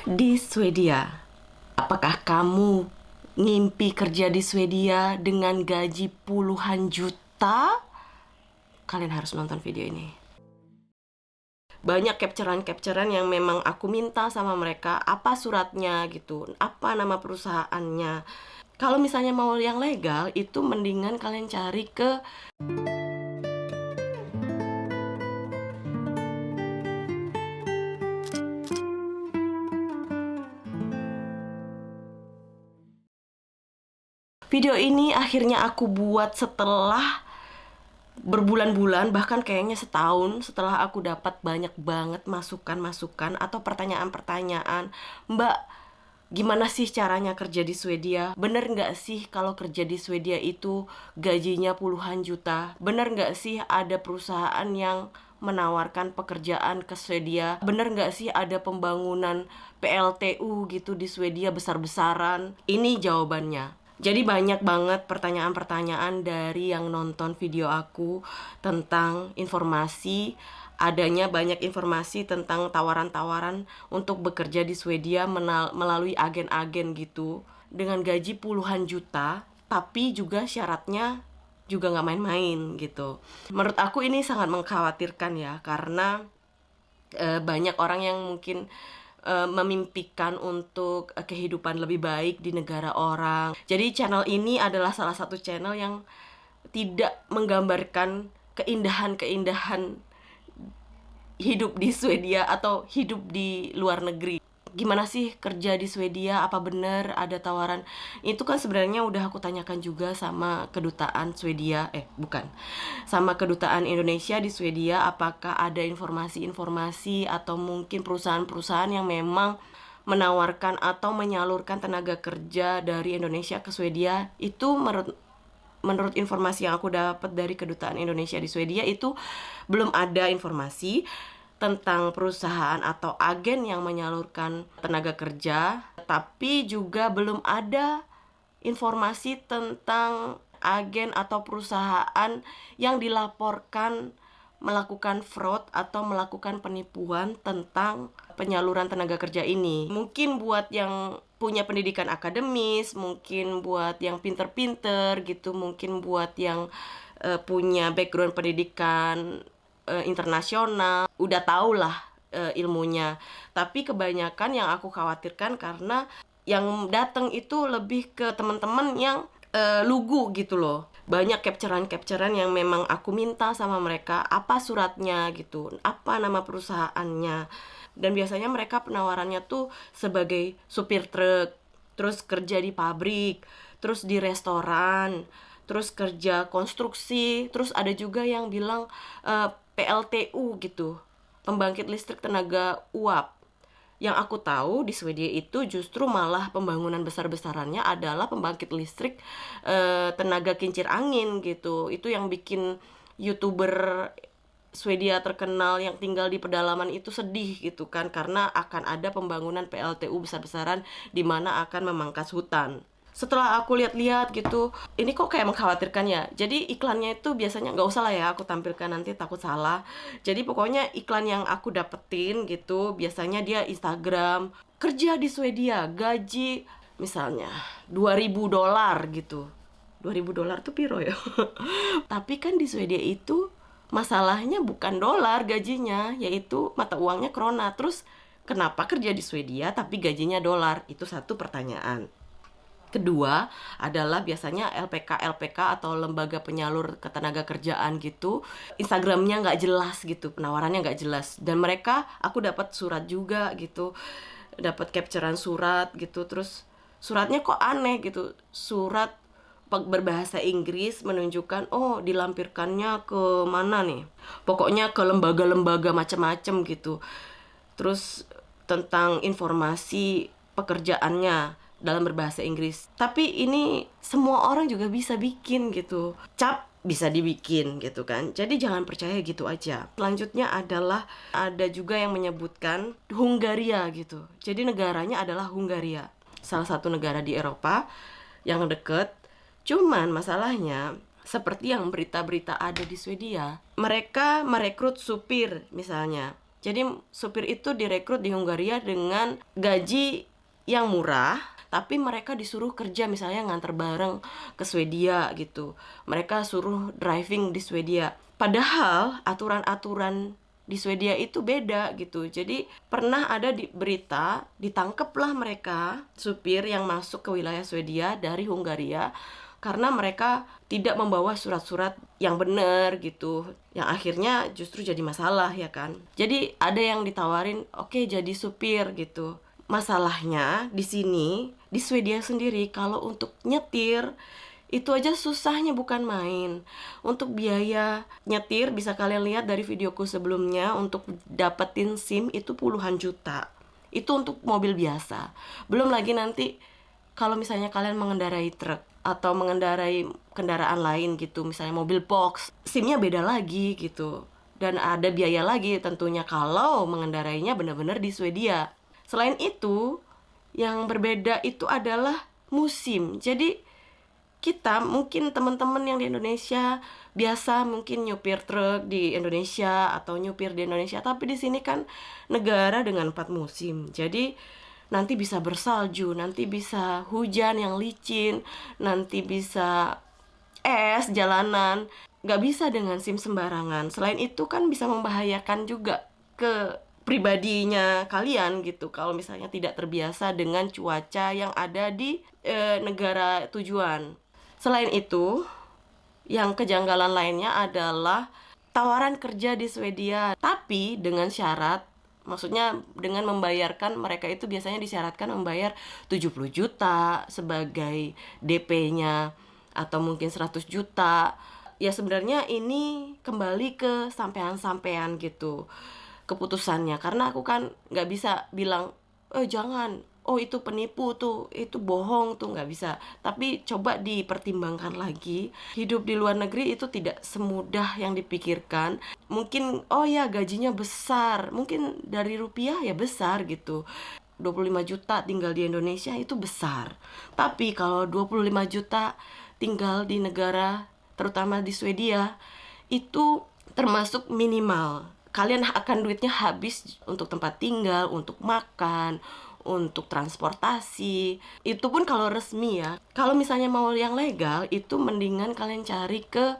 Di Swedia, apakah kamu ngimpi kerja di Swedia dengan gaji puluhan juta? Kalian harus nonton video ini. Banyak capturean-capturean yang memang aku minta sama mereka, apa suratnya gitu, apa nama perusahaannya. Kalau misalnya mau yang legal, itu mendingan kalian cari ke video ini. Akhirnya aku buat setelah berbulan-bulan, bahkan kayaknya setahun setelah aku dapat banyak banget masukan-masukan atau pertanyaan-pertanyaan. Mbak, gimana sih caranya kerja di Swedia? Bener nggak sih kalau kerja di Swedia itu gajinya puluhan juta? Bener nggak sih ada perusahaan yang menawarkan pekerjaan ke Swedia? Bener nggak sih ada pembangunan PLTU gitu di Swedia besar-besaran? Ini jawabannya. Jadi banyak banget pertanyaan-pertanyaan dari yang nonton video aku tentang informasi, adanya banyak informasi tentang tawaran-tawaran untuk bekerja di Swedia melalui agen-agen gitu dengan gaji puluhan juta, tapi juga syaratnya juga nggak main-main gitu. Menurut aku ini sangat mengkhawatirkan ya, karena banyak orang yang mungkin memimpikan untuk kehidupan lebih baik di negara orang. Jadi channel ini adalah salah satu channel yang tidak menggambarkan keindahan-keindahan hidup di Swedia atau hidup di luar negeri. Gimana sih kerja di Swedia? Apa benar ada tawaran? Itu kan sebenarnya udah aku tanyakan juga sama kedutaan Swedia, bukan, sama kedutaan Indonesia di Swedia. Apakah ada informasi-informasi atau mungkin perusahaan-perusahaan yang memang menawarkan atau menyalurkan tenaga kerja dari Indonesia ke Swedia? Itu menurut informasi yang aku dapat dari kedutaan Indonesia di Swedia, itu belum ada informasi tentang perusahaan atau agen yang menyalurkan tenaga kerja, tapi juga belum ada informasi tentang agen atau perusahaan yang dilaporkan melakukan fraud atau melakukan penipuan tentang penyaluran tenaga kerja ini. Mungkin buat yang punya pendidikan akademis, mungkin buat yang pinter-pinter gitu, mungkin buat yang punya background pendidikan internasional, udah tau lah ilmunya. Tapi kebanyakan yang aku khawatirkan karena yang datang itu lebih ke teman-teman yang lugu gitu loh. Banyak capturean-capturean yang memang aku minta sama mereka, apa suratnya gitu, apa nama perusahaannya. Dan biasanya mereka penawarannya tuh sebagai supir truk, terus kerja di pabrik, terus di restoran, terus kerja konstruksi, terus ada juga yang bilang PLTU gitu, pembangkit listrik tenaga uap. Yang aku tahu di Swedia itu justru malah pembangunan besar-besarannya adalah pembangkit listrik tenaga kincir angin gitu. Itu yang bikin YouTuber Swedia terkenal yang tinggal di pedalaman itu sedih gitu kan, karena akan ada pembangunan PLTU besar-besaran di mana akan memangkas hutan. Setelah aku lihat-lihat gitu, ini kok kayak mengkhawatirkan ya. Jadi iklannya itu biasanya nggak usah lah ya aku tampilkan, nanti takut salah. Jadi pokoknya iklan yang aku dapetin gitu, biasanya dia Instagram, kerja di Swedia, gaji misalnya $2.000 gitu. $2.000 tuh piro ya? Tapi kan di Swedia itu masalahnya bukan dolar gajinya, yaitu mata uangnya krona. Terus kenapa kerja di Swedia tapi gajinya dolar? Itu satu pertanyaan. Kedua adalah biasanya LPK atau lembaga penyalur ketenaga kerjaan gitu, Instagramnya nggak jelas gitu, penawarannya nggak jelas. Dan mereka, aku dapat surat juga gitu, dapat capturean surat gitu. Terus suratnya kok aneh gitu, surat berbahasa Inggris menunjukkan dilampirkannya ke mana nih, pokoknya ke lembaga-lembaga macam-macam gitu. Terus tentang informasi pekerjaannya dalam berbahasa Inggris. Tapi ini semua orang juga bisa bikin gitu. Cap bisa dibikin gitu kan. Jadi jangan percaya gitu aja. Selanjutnya adalah ada juga yang menyebutkan Hungaria gitu. Jadi negaranya adalah Hungaria, salah satu negara di Eropa yang deket. Cuman masalahnya seperti yang berita-berita ada di Swedia, mereka merekrut supir misalnya. Jadi supir itu direkrut di Hungaria dengan gaji yang murah, tapi mereka disuruh kerja misalnya nganter barang ke Swedia gitu. Mereka suruh driving di Swedia. Padahal aturan-aturan di Swedia itu beda gitu. Jadi pernah ada di berita, ditangkaplah mereka supir yang masuk ke wilayah Swedia dari Hungaria karena mereka tidak membawa surat-surat yang benar gitu, yang akhirnya justru jadi masalah ya kan. Jadi ada yang ditawarin, oke, jadi supir gitu. Masalahnya di sini, di Swedia sendiri, kalau untuk nyetir itu aja susahnya bukan main. Untuk biaya nyetir bisa kalian lihat dari videoku sebelumnya, untuk dapetin SIM itu puluhan juta. Itu untuk mobil biasa. Belum lagi nanti kalau misalnya kalian mengendarai truk atau mengendarai kendaraan lain gitu, misalnya mobil box, SIM-nya beda lagi gitu. Dan ada biaya lagi tentunya kalau mengendarainya benar-benar di Swedia. Selain itu, yang berbeda itu adalah musim. Jadi kita mungkin teman-teman yang di Indonesia biasa mungkin nyupir truk di Indonesia atau nyupir di Indonesia, tapi di sini kan negara dengan 4 musim. Jadi nanti bisa bersalju, nanti bisa hujan yang licin, nanti bisa es jalanan. Nggak bisa dengan SIM sembarangan. Selain itu kan bisa membahayakan juga ke pribadinya kalian gitu, kalau misalnya tidak terbiasa dengan cuaca yang ada di negara tujuan. Selain itu, yang kejanggalan lainnya adalah tawaran kerja di Swedia, tapi dengan syarat, maksudnya dengan membayarkan, mereka itu biasanya disyaratkan membayar 70 juta sebagai DP-nya atau mungkin 100 juta. Ya sebenarnya ini kembali ke sampean-sampean gitu keputusannya, karena aku kan nggak bisa bilang jangan, oh itu penipu tuh, itu bohong tuh, nggak bisa. Tapi coba dipertimbangkan lagi, hidup di luar negeri itu tidak semudah yang dipikirkan. Mungkin oh ya gajinya besar, mungkin dari rupiah ya besar gitu, 25 juta tinggal di Indonesia itu besar. Tapi kalau 25 juta tinggal di negara, terutama di Swedia, itu termasuk minimal. Kalian akan duitnya habis untuk tempat tinggal, untuk makan, untuk transportasi. Itu pun kalau resmi ya. Kalau misalnya mau yang legal, itu mendingan kalian cari ke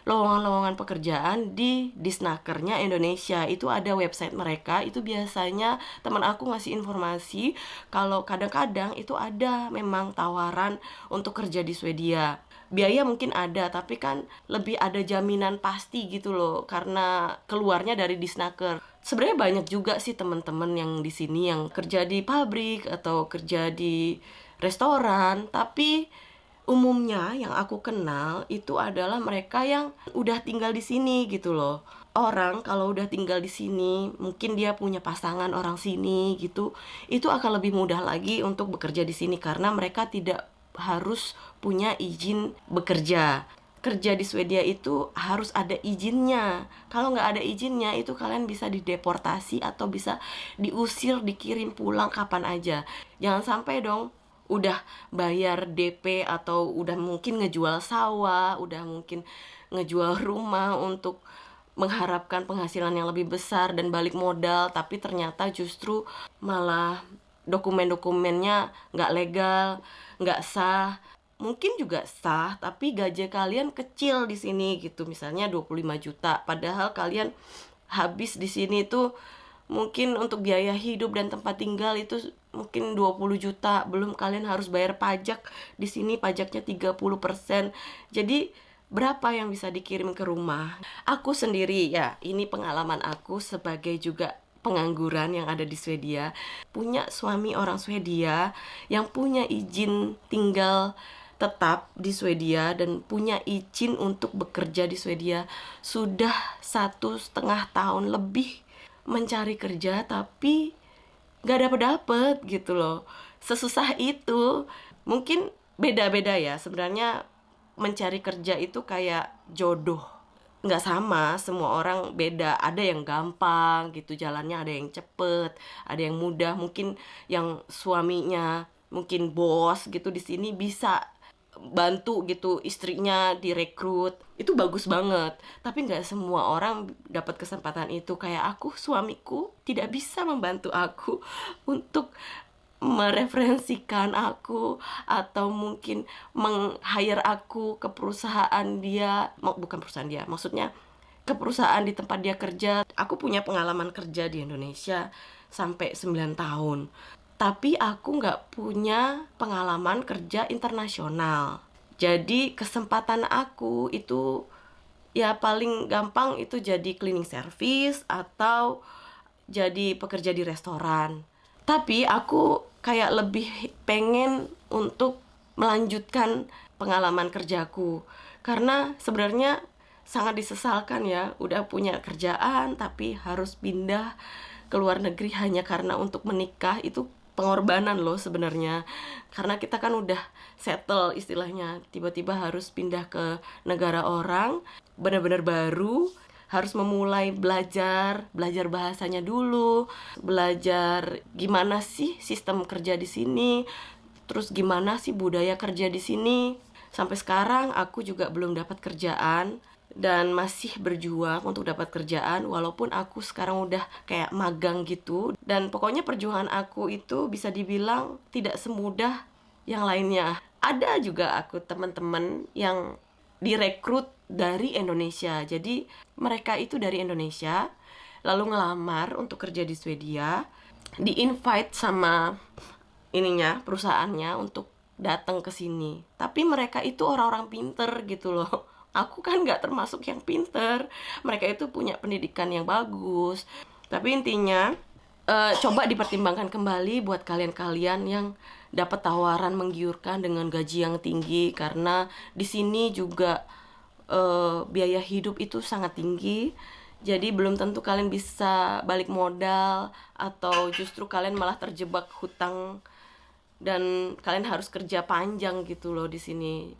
lowongan-lowongan pekerjaan di Disnakernya Indonesia. Itu ada website mereka. Itu biasanya teman aku ngasih informasi kalau kadang-kadang itu ada memang tawaran untuk kerja di Swedia. Biaya mungkin ada, tapi kan lebih ada jaminan pasti gitu loh, karena keluarnya dari Disnaker. Sebenarnya banyak juga sih teman-teman yang di sini yang kerja di pabrik atau kerja di restoran, tapi umumnya yang aku kenal itu adalah mereka yang udah tinggal di sini gitu loh. Orang kalau udah tinggal di sini, mungkin dia punya pasangan orang sini gitu, itu akan lebih mudah lagi untuk bekerja di sini karena mereka tidak harus punya izin bekerja. Kerja di Swedia itu harus ada izinnya. Kalau nggak ada izinnya, itu kalian bisa dideportasi atau bisa diusir, dikirim pulang kapan aja. Jangan sampai dong udah bayar DP atau udah mungkin ngejual sawah, udah mungkin ngejual rumah untuk mengharapkan penghasilan yang lebih besar dan balik modal, tapi ternyata justru malah dokumen-dokumennya nggak legal, nggak sah. Mungkin juga sah, tapi gaji kalian kecil di sini gitu, misalnya 25 juta. Padahal kalian habis di sini tuh mungkin untuk biaya hidup dan tempat tinggal itu mungkin 20 juta. Belum kalian harus bayar pajak. Di sini pajaknya 30%. Jadi berapa yang bisa dikirim ke rumah? Aku sendiri ya, ini pengalaman aku sebagai juga pengangguran yang ada di Swedia, punya suami orang Swedia yang punya izin tinggal tetap di Swedia dan punya izin untuk bekerja di Swedia sudah 1,5 tahun lebih mencari kerja, tapi nggak dapet-dapet gitu loh. Sesusah itu. Mungkin beda-beda ya sebenarnya, mencari kerja itu kayak jodoh, nggak sama, semua orang beda. Ada yang gampang gitu jalannya, ada yang cepet, ada yang mudah. Mungkin yang suaminya mungkin bos gitu di sini bisa bantu gitu istrinya direkrut, itu bagus banget. Tapi nggak semua orang dapat kesempatan itu. Kayak aku, suamiku tidak bisa membantu aku untuk mereferensikan aku atau mungkin meng-hire aku ke perusahaan dia, bukan perusahaan dia, maksudnya ke perusahaan di tempat dia kerja. Aku punya pengalaman kerja di Indonesia sampai 9 tahun. Tapi aku nggak punya pengalaman kerja internasional. Jadi kesempatan aku itu ya paling gampang itu jadi cleaning service atau jadi pekerja di restoran. Tapi aku kayak lebih pengen untuk melanjutkan pengalaman kerjaku. Karena sebenarnya sangat disesalkan ya, udah punya kerjaan tapi harus pindah ke luar negeri hanya karena untuk menikah. Itu pengorbanan loh sebenarnya. Karena kita kan udah settle istilahnya, tiba-tiba harus pindah ke negara orang, benar-benar baru, harus memulai belajar bahasanya dulu, belajar gimana sih sistem kerja di sini, terus gimana sih budaya kerja di sini. Sampai sekarang aku juga belum dapat kerjaan dan masih berjuang untuk dapat kerjaan walaupun aku sekarang udah kayak magang gitu. Dan pokoknya perjuangan aku itu bisa dibilang tidak semudah yang lainnya. Ada juga aku teman-teman yang direkrut dari Indonesia. Jadi mereka itu dari Indonesia, lalu ngelamar untuk kerja di Swedia, di-invite sama perusahaannya untuk datang ke sini. Tapi mereka itu orang-orang pinter gitu loh. Aku kan nggak termasuk yang pinter. Mereka itu punya pendidikan yang bagus. Tapi intinya coba dipertimbangkan kembali buat kalian-kalian yang dapat tawaran menggiurkan dengan gaji yang tinggi, karena di sini juga biaya hidup itu sangat tinggi. Jadi belum tentu kalian bisa balik modal atau justru kalian malah terjebak hutang dan kalian harus kerja panjang gitu loh di sini.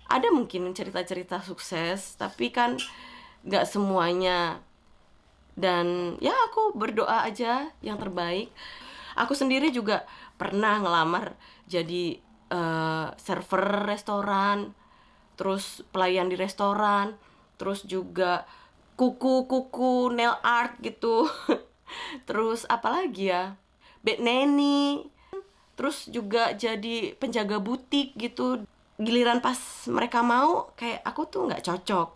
Ada mungkin cerita-cerita sukses, tapi kan nggak semuanya. Dan ya aku berdoa aja yang terbaik. Aku sendiri juga pernah ngelamar jadi server restoran, terus pelayan di restoran, terus juga kuku nail art gitu. Terus apalagi ya, bed nanny, terus juga jadi penjaga butik gitu. Giliran pas mereka mau, kayak aku tuh nggak cocok.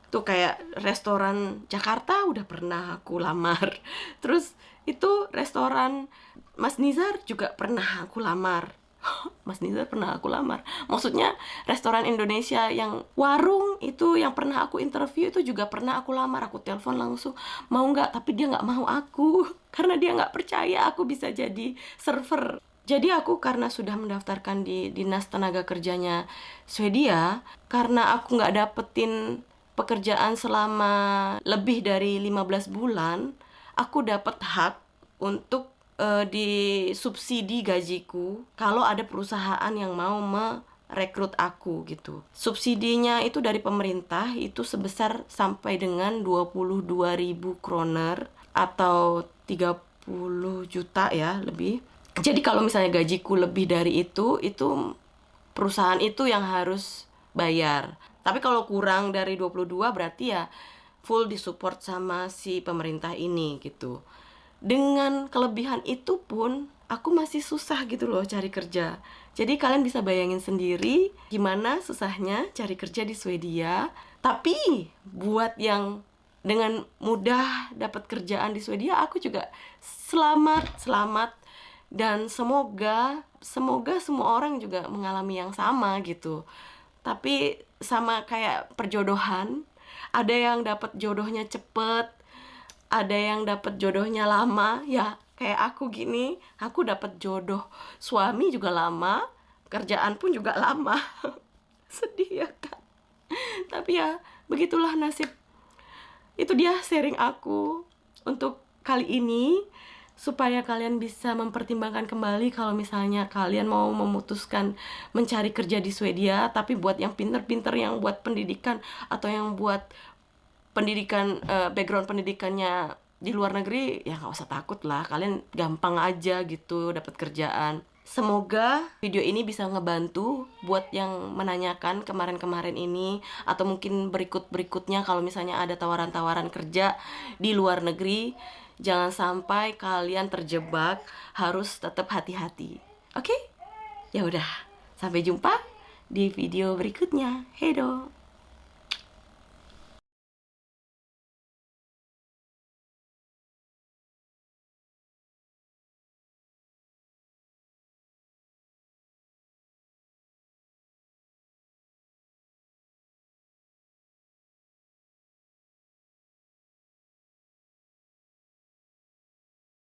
Tuh kayak restoran Jakarta udah pernah aku lamar. Terus itu restoran Mas Nizar juga pernah aku lamar. Mas Nizar pernah aku lamar. Maksudnya restoran Indonesia yang warung itu yang pernah aku interview itu juga pernah aku lamar. Aku telepon langsung, mau nggak? Tapi dia nggak mau aku karena dia nggak percaya aku bisa jadi server. Jadi aku karena sudah mendaftarkan di Dinas Tenaga Kerjanya Swedia, karena aku nggak dapetin pekerjaan selama lebih dari 15 bulan, aku dapat hak untuk disubsidi gajiku kalau ada perusahaan yang mau merekrut aku gitu. Subsidinya itu dari pemerintah itu sebesar sampai dengan 22.000 kroner atau 30 juta ya lebih. Jadi kalau misalnya gajiku lebih dari itu perusahaan itu yang harus bayar. Tapi kalau kurang dari 22 berarti ya full disupport sama si pemerintah ini gitu. Dengan kelebihan itu pun aku masih susah gitu loh cari kerja. Jadi kalian bisa bayangin sendiri gimana susahnya cari kerja di Swedia. Tapi buat yang dengan mudah dapat kerjaan di Swedia, aku juga selamat dan semoga semua orang juga mengalami yang sama gitu. Tapi sama kayak perjodohan, ada yang dapat jodohnya cepet, ada yang dapat jodohnya lama. Ya kayak aku gini, aku dapat jodoh suami juga lama, kerjaan pun juga lama. Sedih ya kan. Tapi ya begitulah nasib. Itu dia sharing aku untuk kali ini, supaya kalian bisa mempertimbangkan kembali kalau misalnya kalian mau memutuskan mencari kerja di Swedia. Tapi buat yang pinter-pinter, yang buat pendidikan atau yang buat pendidikan, background pendidikannya di luar negeri, ya nggak usah takut lah, kalian gampang aja gitu dapat kerjaan. Semoga video ini bisa ngebantu buat yang menanyakan kemarin-kemarin ini, atau mungkin berikut-berikutnya kalau misalnya ada tawaran-tawaran kerja di luar negeri. Jangan sampai kalian terjebak, harus tetap hati-hati. Oke? Ya udah, sampai jumpa di video berikutnya. Hedo.